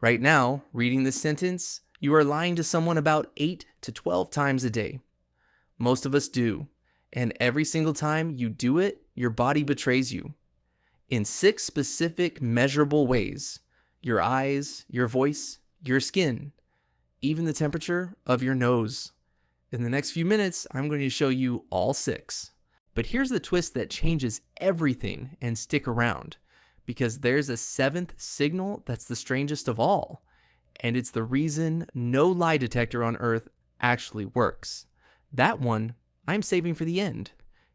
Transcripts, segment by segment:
Right now, reading this sentence, you are lying to someone about 8 to 12 times a day. Most of us do, and every single time you do it, your body betrays you. In 6 specific measurable ways: your eyes, your voice, your skin, even the temperature of your nose. In the next few minutes, I'm going to show you all 6. But here's the twist that changes everything, and stick around, because there's a 7th signal that's the strangest of all, and it's the reason no lie detector on Earth actually works. That one I'm saving for the end.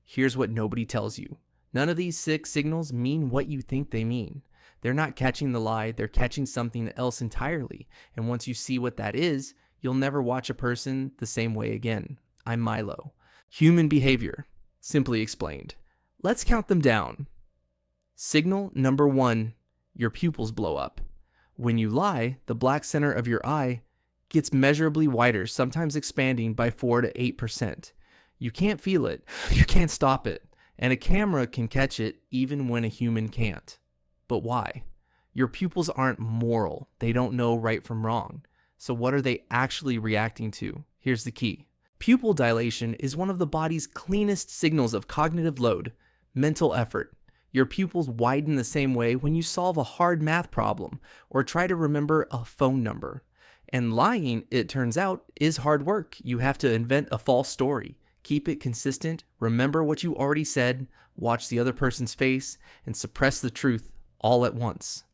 Here's what nobody tells you. None of these 6 signals mean what you think they mean. They're not catching the lie, they're catching something else entirely. And once you see what that is, you'll never watch a person the same way again. I'm Milo. Human behavior, simply explained. Let's count them down. Signal number 1, your pupils blow up. When you lie, the black center of your eye gets measurably wider, sometimes expanding by 4 to 8%. You can't feel it, you can't stop it, and a camera can catch it even when a human can't. But why? Your pupils aren't moral. They don't know right from wrong. So what are they actually reacting to? Here's the key. Pupil dilation is one of the body's cleanest signals of cognitive load, mental effort. Your pupils widen the same way when you solve a hard math problem or try to remember a phone number. And lying, it turns out, is hard work. You have to invent a false story, keep it consistent, remember what you already said, watch the other person's face, and suppress the truth all at once.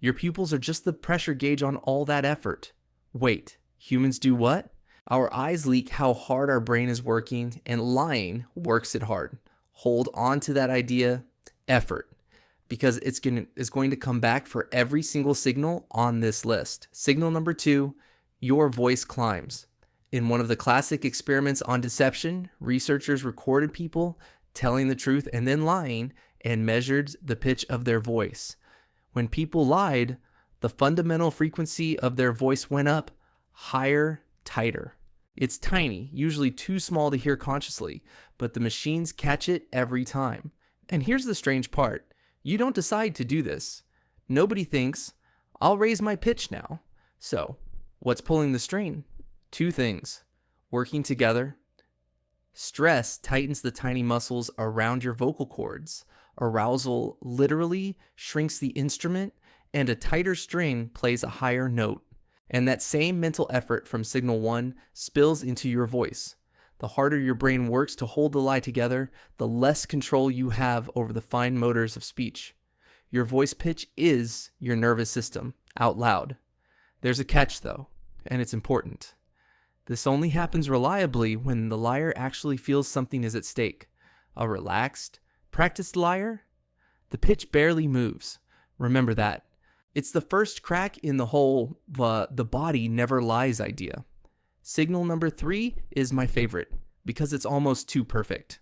Your pupils are just the pressure gauge on all that effort. Wait, humans do what? Our eyes leak how hard our brain is working, and lying works it hard. Hold on to that idea, effort, because it's going to come back for every single signal on this list. Signal number 2, your voice climbs. In one of the classic experiments on deception, researchers recorded people telling the truth and then lying and measured the pitch of their voice. When people lied, the fundamental frequency of their voice went up higher, tighter. It's tiny, usually too small to hear consciously, but the machines catch it every time. And here's the strange part. You don't decide to do this. Nobody thinks, I'll raise my pitch now. So, what's pulling the string? 2 things. Working together. Stress tightens the tiny muscles around your vocal cords. Arousal literally shrinks the instrument, and a tighter string plays a higher note. And that same mental effort from signal 1 spills into your voice. The harder your brain works to hold the lie together, the less control you have over the fine motors of speech. Your voice pitch is your nervous system, out loud. There's a catch though, and it's important. This only happens reliably when the liar actually feels something is at stake. A relaxed, practiced liar? The pitch barely moves. Remember that. It's the first crack in the whole the body never lies idea. Signal number 3 is my favorite because it's almost too perfect.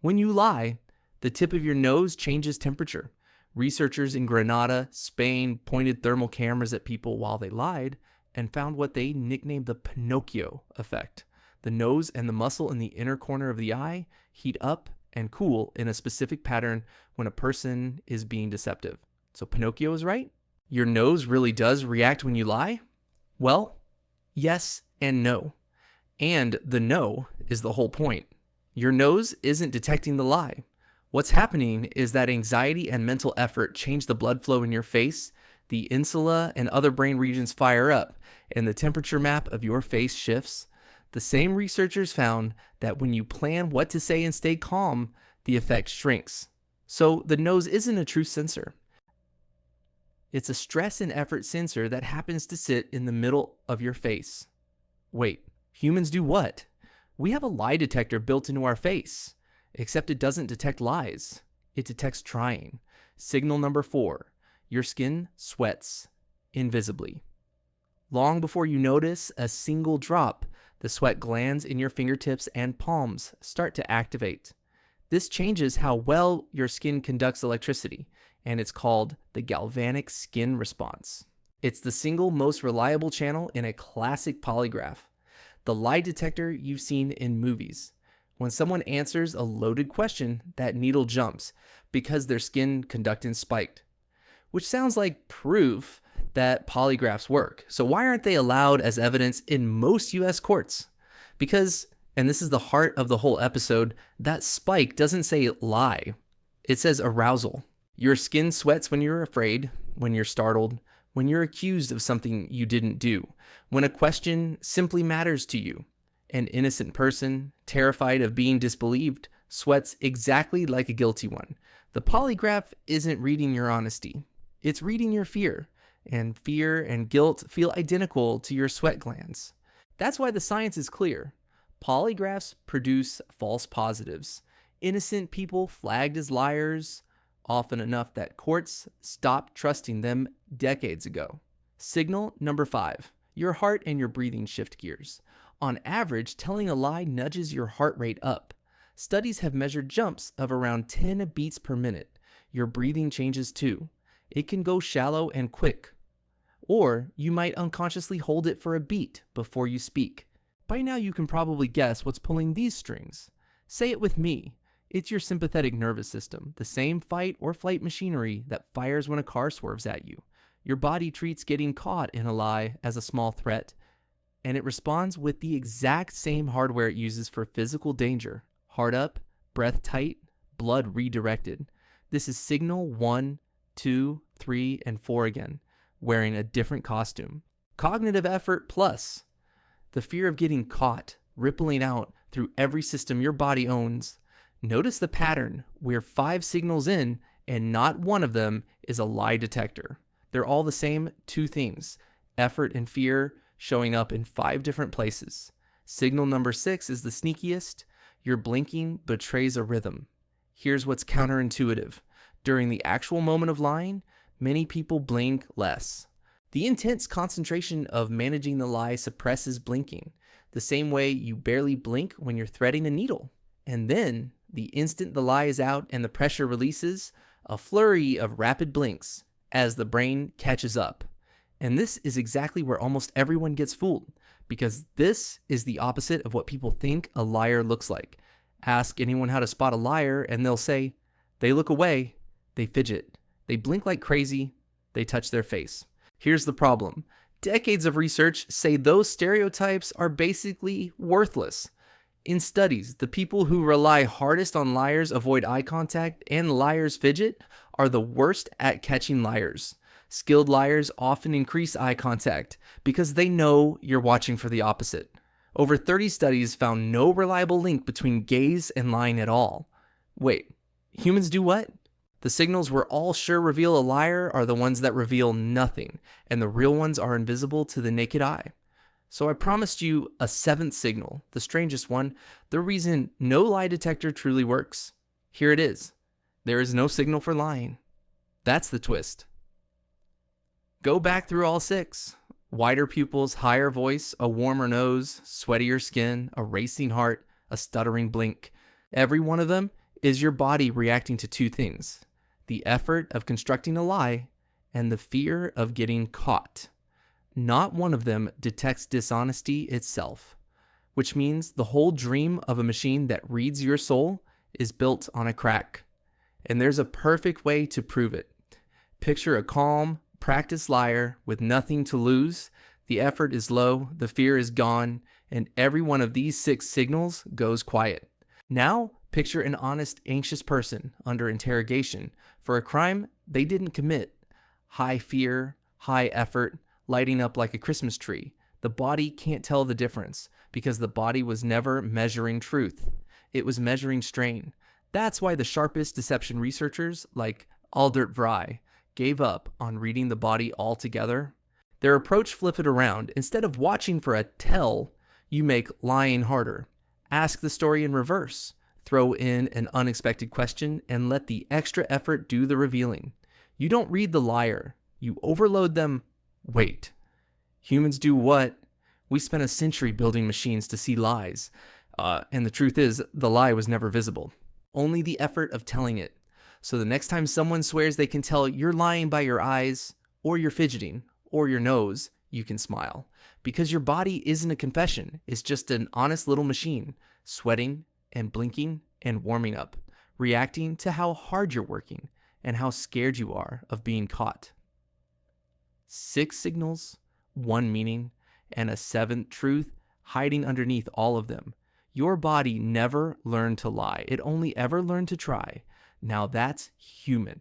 When you lie, the tip of your nose changes temperature. Researchers in Granada, Spain pointed thermal cameras at people while they lied and found what they nicknamed the Pinocchio effect. The nose and the muscle in the inner corner of the eye heat up and cool in a specific pattern when a person is being deceptive. So Pinocchio is right? Your nose really does react when you lie? Well, yes and no. And the no is the whole point. Your nose isn't detecting the lie. What's happening is that anxiety and mental effort change the blood flow in your face, the insula and other brain regions fire up, and the temperature map of your face shifts. The same researchers found that when you plan what to say and stay calm, the effect shrinks. So the nose isn't a true sensor. It's a stress and effort sensor that happens to sit in the middle of your face. Wait, humans do what? We have a lie detector built into our face, except it doesn't detect lies. It detects trying. Signal number 4, your skin sweats invisibly. Long before you notice a single drop, the sweat glands in your fingertips and palms start to activate. This changes how well your skin conducts electricity, and it's called the galvanic skin response. It's the single most reliable channel in a classic polygraph, the lie detector you've seen in movies. When someone answers a loaded question, that needle jumps because their skin conductance spiked, which sounds like proof that polygraphs work. So why aren't they allowed as evidence in most US courts? Because, and this is the heart of the whole episode, that spike doesn't say lie. It says arousal. Your skin sweats when you're afraid, when you're startled, when you're accused of something you didn't do, when a question simply matters to you. An innocent person, terrified of being disbelieved, sweats exactly like a guilty one. The polygraph isn't reading your honesty. It's reading your fear. And fear and guilt feel identical to your sweat glands. That's why the science is clear. Polygraphs produce false positives. Innocent people flagged as liars, often enough that courts stopped trusting them decades ago. Signal number 5. Your heart and your breathing shift gears. On average, telling a lie nudges your heart rate up. Studies have measured jumps of around 10 beats per minute. Your breathing changes too. It can go shallow and quick. Or you might unconsciously hold it for a beat before you speak. By now you can probably guess what's pulling these strings. Say it with me. It's your sympathetic nervous system, the same fight or flight machinery that fires when a car swerves at you. Your body treats getting caught in a lie as a small threat, and it responds with the exact same hardware it uses for physical danger. Heart up, breath tight, blood redirected. This is signal 1, 2, 3, and 4 again, wearing a different costume. Cognitive effort plus the fear of getting caught, rippling out through every system your body owns. Notice the pattern. We're 5 signals in, and not one of them is a lie detector. They're all the same 2 things, effort and fear, showing up in 5 different places. Signal number 6 is the sneakiest. Your blinking betrays a rhythm. Here's what's counterintuitive. During the actual moment of lying, many people blink less. The intense concentration of managing the lie suppresses blinking, the same way you barely blink when you're threading a needle. And then, the instant the lie is out and the pressure releases, a flurry of rapid blinks as the brain catches up. And this is exactly where almost everyone gets fooled, because this is the opposite of what people think a liar looks like. Ask anyone how to spot a liar and they'll say, they look away, they fidget, they blink like crazy, they touch their face. Here's the problem. Decades of research say those stereotypes are basically worthless. In studies, the people who rely hardest on liars avoid eye contact and liars fidget are the worst at catching liars. Skilled liars often increase eye contact because they know you're watching for the opposite. Over 30 studies found no reliable link between gaze and lying at all. Wait, humans do what? The signals we're all sure reveal a liar are the ones that reveal nothing, and the real ones are invisible to the naked eye. So I promised you a 7th signal, the strangest one, the reason no lie detector truly works. Here it is. There is no signal for lying. That's the twist. Go back through all 6. Wider pupils, higher voice, a warmer nose, sweatier skin, a racing heart, a stuttering blink. Every one of them is your body reacting to 2 things: the effort of constructing a lie and the fear of getting caught. Not one of them detects dishonesty itself, which means the whole dream of a machine that reads your soul is built on a crack. And there's a perfect way to prove it. Picture a calm, practiced liar with nothing to lose. The effort is low, the fear is gone, and every one of these 6 signals goes quiet. Now, picture an honest, anxious person under interrogation for a crime they didn't commit. High fear, high effort, lighting up like a Christmas tree. The body can't tell the difference because the body was never measuring truth. It was measuring strain. That's why the sharpest deception researchers, like Aldert Vrij, gave up on reading the body altogether. Their approach flipped it around. Instead of watching for a tell, you make lying harder. Ask the story in reverse. Throw in an unexpected question and let the extra effort do the revealing. You don't read the liar. You overload them. Wait. Humans do what? We spent a century building machines to see lies. And the truth is, the lie was never visible. Only the effort of telling it. So the next time someone swears they can tell you're lying by your eyes, or you're fidgeting, or your nose, you can smile. Because your body isn't a confession. It's just an honest little machine, sweating and blinking and warming up, reacting to how hard you're working and how scared you are of being caught. 6 signals, 1 meaning, and a 7th truth hiding underneath all of them. Your body never learned to lie. It only ever learned to try. Now that's human.